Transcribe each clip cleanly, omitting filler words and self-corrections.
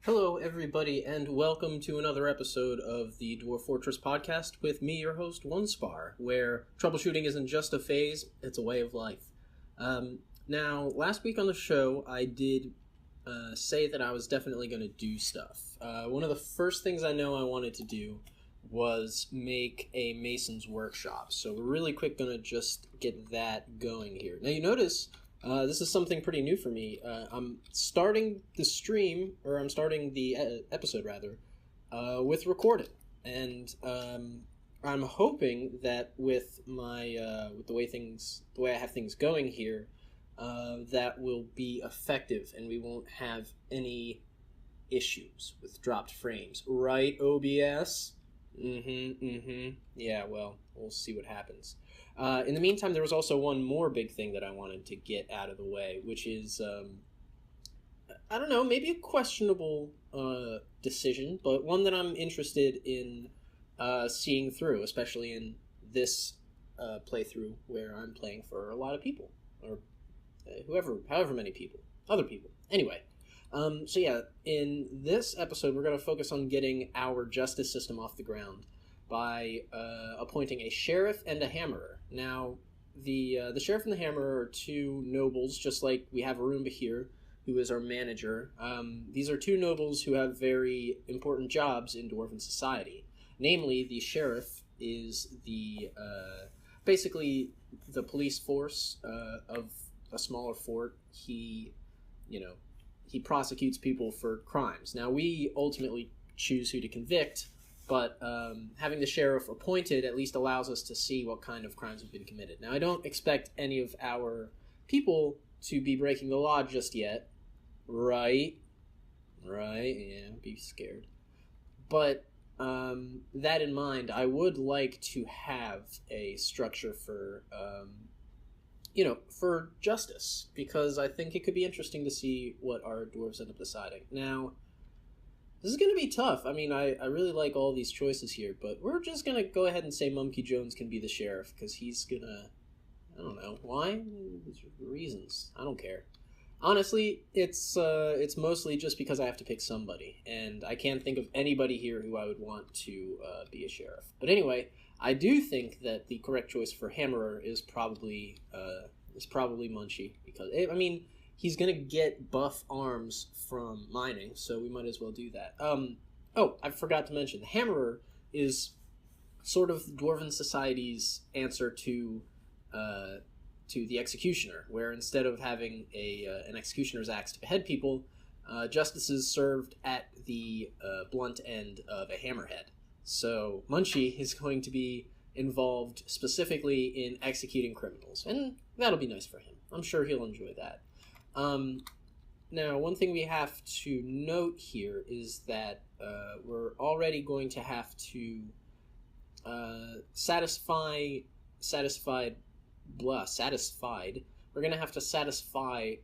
Hello, everybody, and welcome to another episode of the Dwarf Fortress podcast with me, your host, Onespar, where troubleshooting isn't just a phase, it's a way of life. Now, last week on the show, I did say that I was definitely going to do stuff. One of the first things I know I wanted to do was make a mason's workshop, so we're really quick going to just get that going here. Now, you notice... this is something pretty new for me. I'm starting the stream, or I'm starting the episode rather, with recording, and I'm hoping that with my with the way I have things going here, that will be effective, and we won't have any issues with dropped frames, right? OBS. Yeah. Well, we'll see what happens. In the meantime, there was also one more big thing that I wanted to get out of the way, which is, I don't know, maybe a questionable decision, but one that I'm interested in seeing through, especially in this playthrough where I'm playing for a lot of people, or however many people, other people. Anyway, so yeah, in this episode, we're going to focus on getting our justice system off the ground by appointing a sheriff and a hammerer. Now, the sheriff and the hammerer are two nobles, just like we have Arumba here, who is our manager. These are two nobles who have very important jobs in Dwarven society. Namely, the sheriff is the basically the police force of a smaller fort. He prosecutes people for crimes. Now, we ultimately choose who to convict, but having the sheriff appointed at least allows us to see what kind of crimes have been committed. Now, I don't expect any of our people to be breaking the law just yet. Right? Yeah, be scared. But that in mind, I would like to have a structure for, for justice, because I think it could be interesting to see what our dwarves end up deciding. Now, this is going to be tough. I mean, I really like all these choices here, but we're just going to go ahead and say Mumkey Jones can be the sheriff, because he's going to... I don't know. Why? Reasons. I don't care. Honestly, it's mostly just because I have to pick somebody, and I can't think of anybody here who I would want to be a sheriff. But anyway, I do think that the correct choice for Hammerer is probably Munchie, because, I mean... he's going to get buff arms from mining, so we might as well do that. Oh, I forgot to mention, the Hammerer is sort of Dwarven Society's answer to the Executioner, where instead of having an Executioner's axe to behead people, justice is served at the blunt end of a hammerhead. So Munchie is going to be involved specifically in executing criminals, and that'll be nice for him. I'm sure he'll enjoy that. Now, one thing we have to note here is that we're already going to have to satisfied. We're going to have to satisfy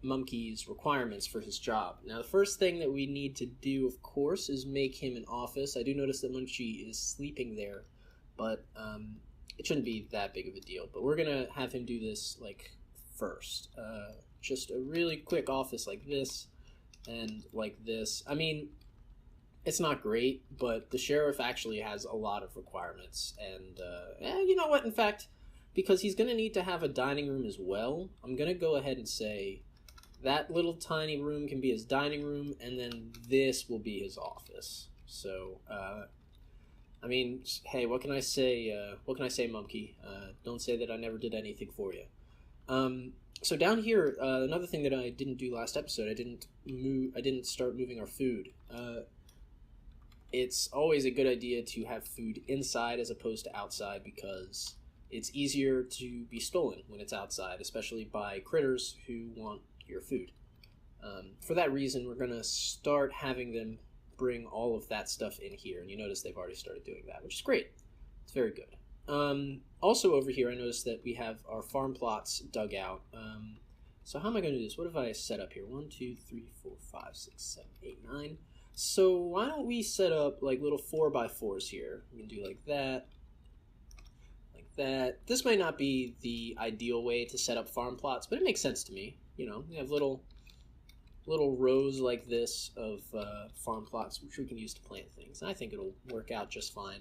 Mumkey's requirements for his job. Now, the first thing that we need to do, of course, is make him an office. I do notice that Munchie is sleeping there, but it shouldn't be that big of a deal. But we're going to have him do this, first. Just a really quick office like this, and like this. I mean, it's not great, but the sheriff actually has a lot of requirements, and, you know what, in fact, because he's going to need to have a dining room as well, I'm going to go ahead and say that little tiny room can be his dining room, and then this will be his office. So, I mean, hey, what can I say, Mumkey? Don't say that I never did anything for you. So down here, another thing that I didn't do last episode, I didn't start moving our food. It's always a good idea to have food inside as opposed to outside, because it's easier to be stolen when it's outside, especially by critters who want your food. For that reason, we're going to start having them bring all of that stuff in here, and you notice they've already started doing that, which is great. It's very good. Also over here, I noticed that we have our farm plots dug out. So how am I going to do this? What have I set up here? 1, 2, 3, 4, 5, 6, 7, 8, 9. So why don't we set up little 4x4s here? We can do like that. That. This might not be the ideal way to set up farm plots, but it makes sense to me. You have little little rows like this of farm plots, which we can use to plant things. And I think it'll work out just fine.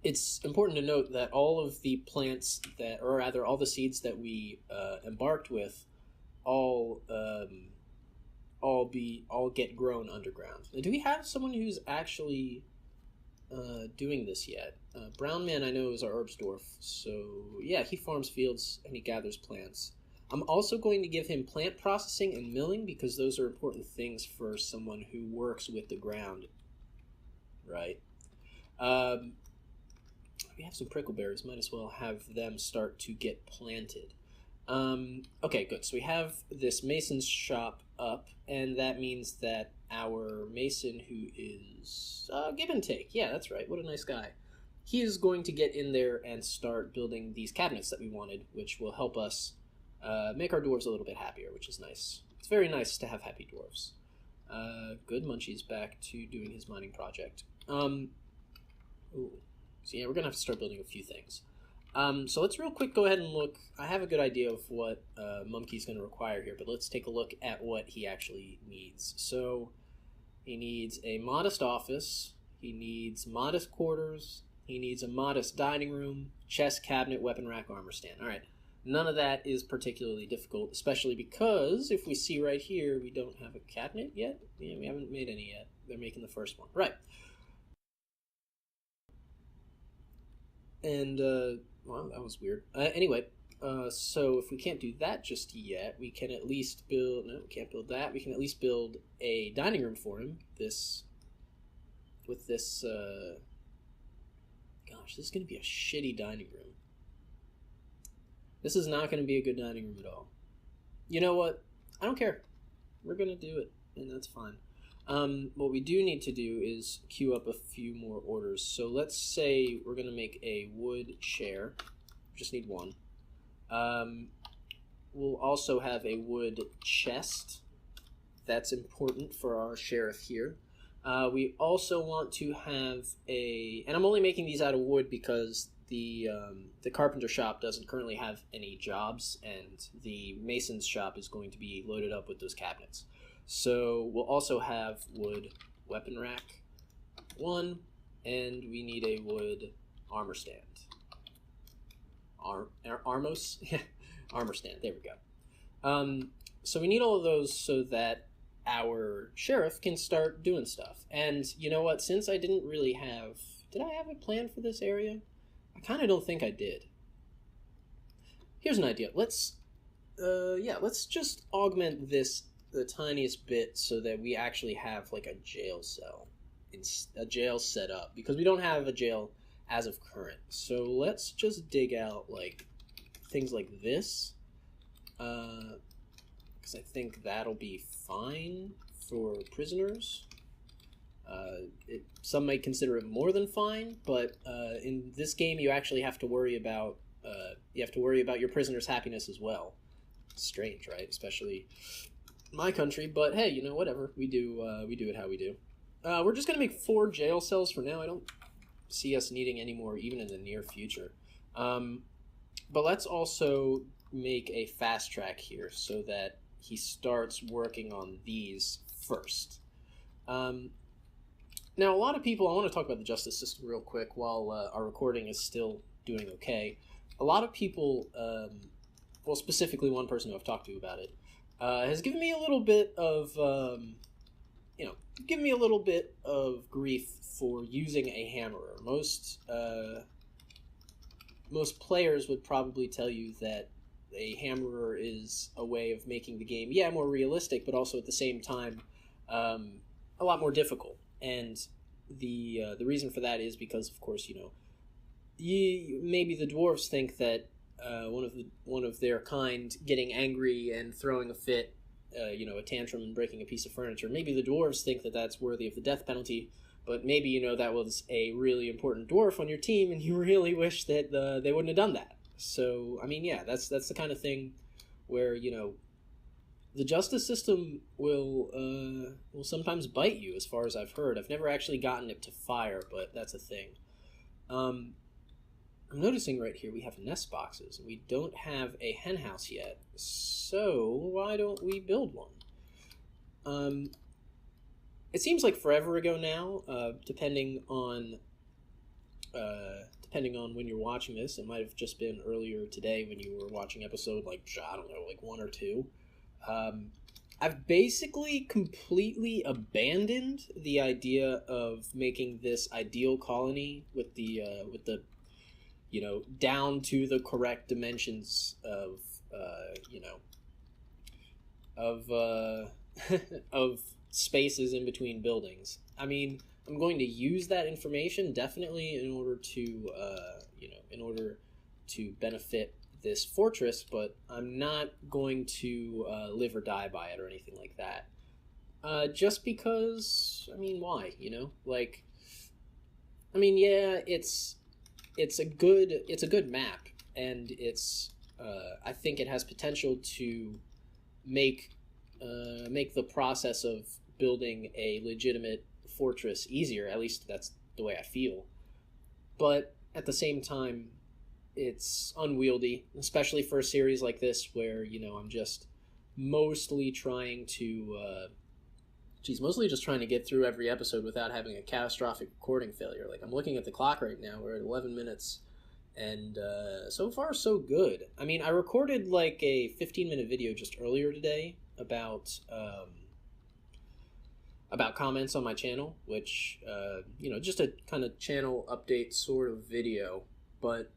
It's important to note that all of the plants that, or rather all the seeds that we embarked with, all get grown underground. Now, do we have someone who's actually doing this yet? Brown Man, I know, is our herbs dwarf, so yeah, he farms fields and he gathers plants. I'm also going to give him plant processing and milling because those are important things for someone who works with the ground, right? We have some prickleberries. Might as well have them start to get planted. Okay, good. So we have this mason's shop up, and that means that our mason, who is give and take, yeah, that's right. What a nice guy. He is going to get in there and start building these cabinets that we wanted, which will help us make our dwarves a little bit happier, which is nice. It's very nice to have happy dwarves. Good. Munchie's back to doing his mining project. Ooh. So yeah, we're going to have to start building a few things. So let's real quick go ahead and look. I have a good idea of what Mumkey's going to require here, but let's take a look at what he actually needs. So he needs a modest office. He needs modest quarters. He needs a modest dining room, chest, cabinet, weapon rack, armor stand. All right. None of that is particularly difficult, especially because if we see right here, we don't have a cabinet yet. Yeah, we haven't made any yet. They're making the first one. Right. And, well, that was weird. Anyway, so if we can't do that just yet, we can at least build... No, we can't build that. We can at least build a dining room for him. With this, gosh, this is going to be a shitty dining room. This is not going to be a good dining room at all. You know what? I don't care. We're going to do it, and that's fine. What we do need to do is queue up a few more orders. So let's say we're going to make a wood chair. Just need one. We'll also have a wood chest. That's important for our sheriff here. We also want to have a... And I'm only making these out of wood because the carpenter shop doesn't currently have any jobs, and the mason's shop is going to be loaded up with those cabinets. So we'll also have wood weapon rack, one, and we need a wood armor stand. Armos? Armor stand, there we go. So we need all of those so that our sheriff can start doing stuff. And you know what, since I didn't really have... Did I have a plan for this area? I kind of don't think I did. Here's an idea. Let's just augment this the tiniest bit so that we actually have like a jail cell, a jail set up, because we don't have a jail as of current. So let's just dig out like things like this, because I think that'll be fine for prisoners. Some might consider it more than fine, but in this game you actually have to worry about your prisoners' happiness as well. It's strange, right? Especially my country, but hey, you know, whatever. We do it how we do. We're just gonna make 4 jail cells for now. I don't see us needing any more, even in the near future. But let's also make a fast track here so that he starts working on these first. Now, a lot of people, I want to talk about the justice system real quick while our recording is still doing okay. A lot of people, well, specifically one person who I've talked to about it, has given me a little bit of, given me a little bit of grief for using a hammerer. Most players would probably tell you that a hammerer is a way of making the game, yeah, more realistic, but also at the same time a lot more difficult. And the reason for that is because, of course, maybe the dwarves think that one of their kind getting angry and throwing a fit, a tantrum and breaking a piece of furniture, maybe the dwarves think that that's worthy of the death penalty, but maybe, that was a really important dwarf on your team and you really wish that they wouldn't have done that. So, I mean, yeah, that's the kind of thing where, the justice system will sometimes bite you, as far as I've heard. I've never actually gotten it to fire, but that's a thing. I'm noticing right here we have nest boxes. We don't have a hen house yet, so why don't we build one? It seems like forever ago now, depending on when you're watching this. It might have just been earlier today when you were watching episode, like, I don't know, like 1 or 2. I've basically completely abandoned the idea of making this ideal colony with the you know, down to the correct dimensions of you know, of of spaces in between buildings. I mean, I'm going to use that information definitely in order to you know, in order to benefit this fortress, but I'm not going to live or die by it or anything like that. Just because, I mean, why? You know, like, I mean, yeah, it's a good map, and it's I think it has potential to make the process of building a legitimate fortress easier. At least that's the way I feel. But at the same time, it's unwieldy, especially for a series like this where, you know, I'm just mostly trying to mostly just trying to get through every episode without having a catastrophic recording failure. Like, I'm looking at the clock right now, we're at 11 minutes, and so far so good. I mean, I recorded like a 15-minute video just earlier today about comments on my channel, which you know, just a kind of channel update sort of video, but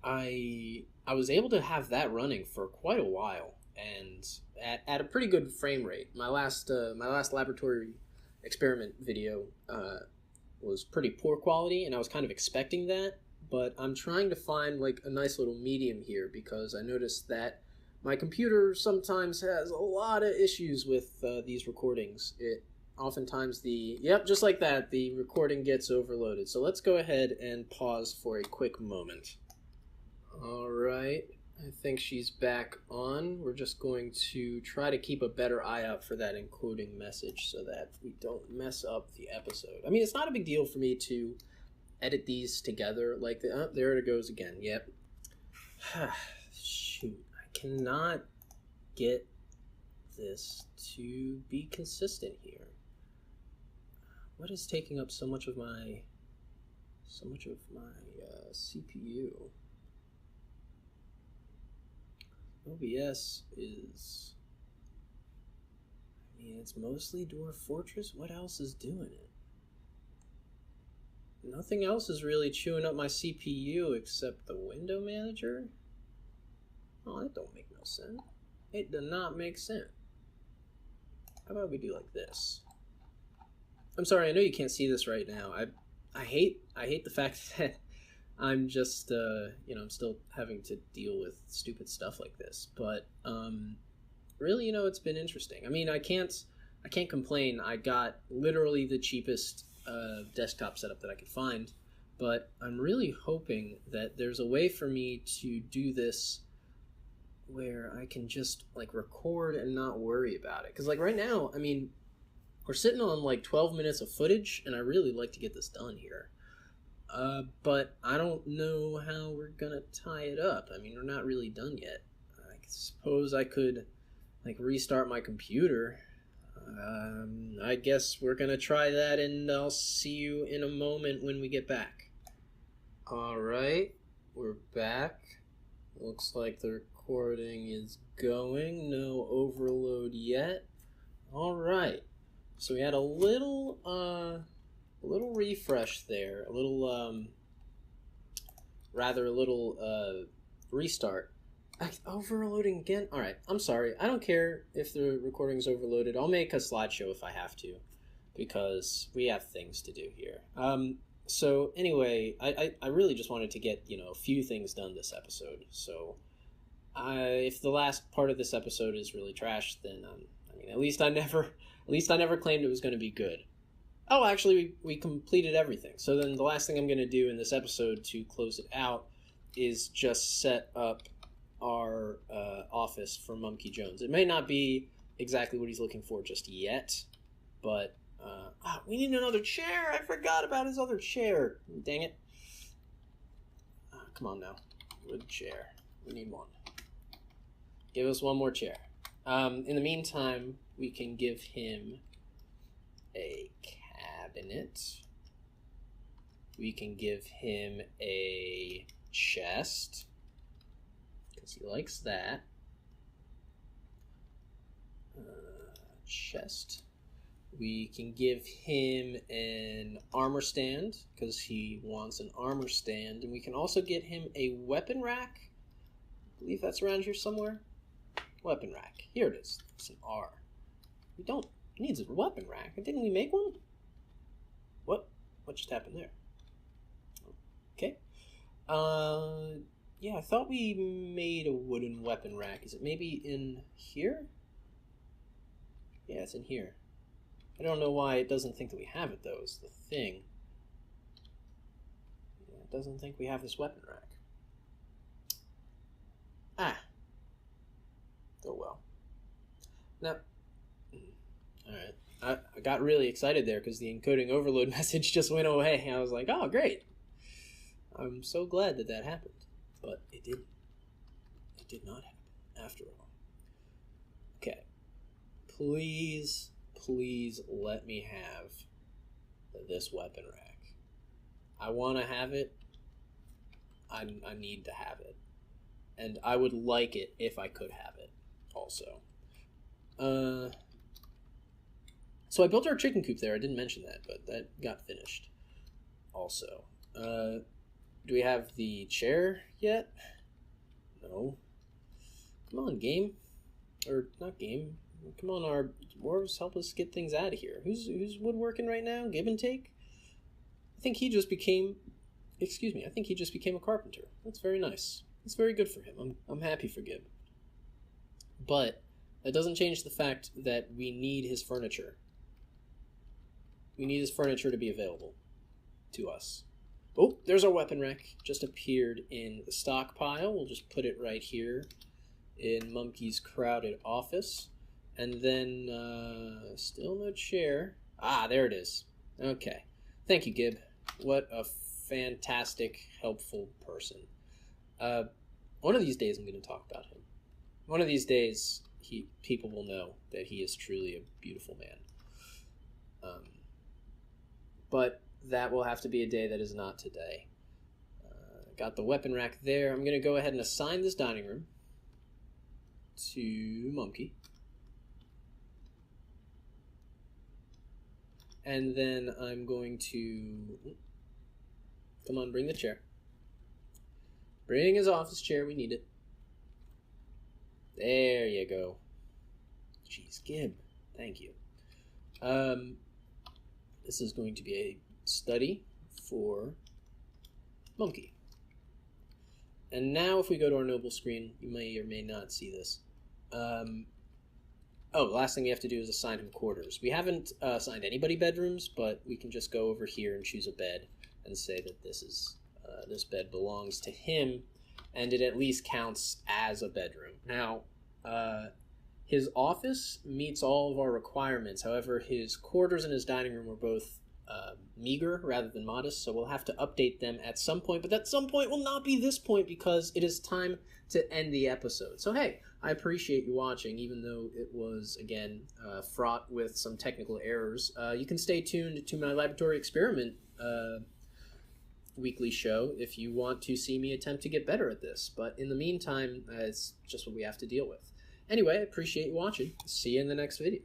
I was able to have that running for quite a while, and at a pretty good frame rate. My last laboratory experiment video was pretty poor quality, and I was kind of expecting that, but I'm trying to find like a nice little medium here, because I noticed that my computer sometimes has a lot of issues with these recordings. It oftentimes just like that, the recording gets overloaded. So let's go ahead and pause for a quick moment. All right, I think she's back on. We're just going to try to keep a better eye out for that encoding message so that we don't mess up the episode. I mean, it's not a big deal for me to edit these together. Like, there it goes again. Yep. Shoot, I cannot get this to be consistent here. What is taking up so much of my CPU? OBS is, I mean, it's mostly Dwarf Fortress. What else is doing it? Nothing else is really chewing up my CPU except the window manager. Oh, that don't make no sense. It does not make sense. How about we do like this? I'm sorry, I know you can't see this right now. I hate the fact that I'm just you know, I'm still having to deal with stupid stuff like this. But really, you know, it's been interesting. I mean, I can't complain. I got literally the cheapest desktop setup that I could find, but I'm really hoping that there's a way for me to do this where I can just like record and not worry about it. Because like right now, I mean, we're sitting on like 12 minutes of footage, and I really like to get this done here. But I don't know how we're gonna tie it up. I mean, we're not really done yet. I suppose I could like restart my computer. I guess we're gonna try that, and I'll see you in a moment when we get back. Alright, we're back. Looks like the recording is going. No overload yet. Alright. So we had a little refresh there, a little restart. Overloading again? All right, I'm sorry. I don't care if the recording's overloaded. I'll make a slideshow if I have to, because we have things to do here. So anyway, I really just wanted to get, you know, a few things done this episode. So if the last part of this episode is really trash, then I mean, at least I never claimed it was going to be good. Oh, actually, we completed everything. So then the last thing I'm going to do in this episode to close it out is just set up our office for Mumkey Jones. It may not be exactly what he's looking for just yet, but we need another chair. I forgot about his other chair. Dang it. come on now. Wood chair. We need one. Give us one more chair. In the meantime, we can give him a cabinet. We can give him a chest, because he likes that. Chest. We can give him an armor stand, because he wants an armor stand. And we can also get him a weapon rack. I believe that's around here somewhere. Weapon rack. Here it is. It's an R. We don't... It needs a weapon rack. Didn't we make one? What? What just happened there? Okay. Yeah, I thought we made a wooden weapon rack. Is it maybe in here? Yeah, it's in here. I don't know why it doesn't think that we have it, though, is the thing. Yeah, it doesn't think we have this weapon rack. Ah. Oh, well. Now, alright. I got really excited there because the encoding overload message just went away. I was like, oh, great. I'm so glad that that happened. But it didn't. It did not happen, after all. Okay. Please, please let me have this weapon rack. I want to have it. I need to have it. And I would like it if I could have it also. So I built our chicken coop there. I didn't mention that, but that got finished also. Do we have the chair yet? No. Come on, game. Or not game. Come on, our dwarves, help us get things out of here. Who's woodworking right now? Give and take? I think he just became... Excuse me, I think he just became a carpenter. That's very nice. That's very good for him. I'm happy for Gib. But that doesn't change the fact that we need his furniture. We need his furniture to be available to us. Oh, there's our weapon rack. Just appeared in the stockpile. We'll just put it right here in Mumkey's crowded office. And then, still no chair. Ah, there it is. Okay. Thank you, Gib. What a fantastic, helpful person. One of these days I'm going to talk about him. One of these days, people will know that he is truly a beautiful man. But that will have to be a day that is not today. Got the weapon rack there. I'm going to go ahead and assign this dining room to Mumkey. And then I'm going to... Come on, bring the chair. Bring his office chair. We need it. There you go. Jeez, Gib. Thank you. This is going to be a study for Mumkey. And now if we go to our noble screen, you may or may not see this. Oh, the last thing we have to do is assign him quarters. We haven't assigned anybody bedrooms, but we can just go over here and choose a bed and say that this is this bed belongs to him, and it at least counts as a bedroom. Now, his office meets all of our requirements. However, his quarters and his dining room are both meager rather than modest, so we'll have to update them at some point, but that some point will not be this point because it is time to end the episode. So hey, I appreciate you watching, even though it was, again, fraught with some technical errors. You can stay tuned to my laboratory experiment weekly show if you want to see me attempt to get better at this, but in the meantime, it's just what we have to deal with. Anyway, I appreciate you watching. See you in the next video.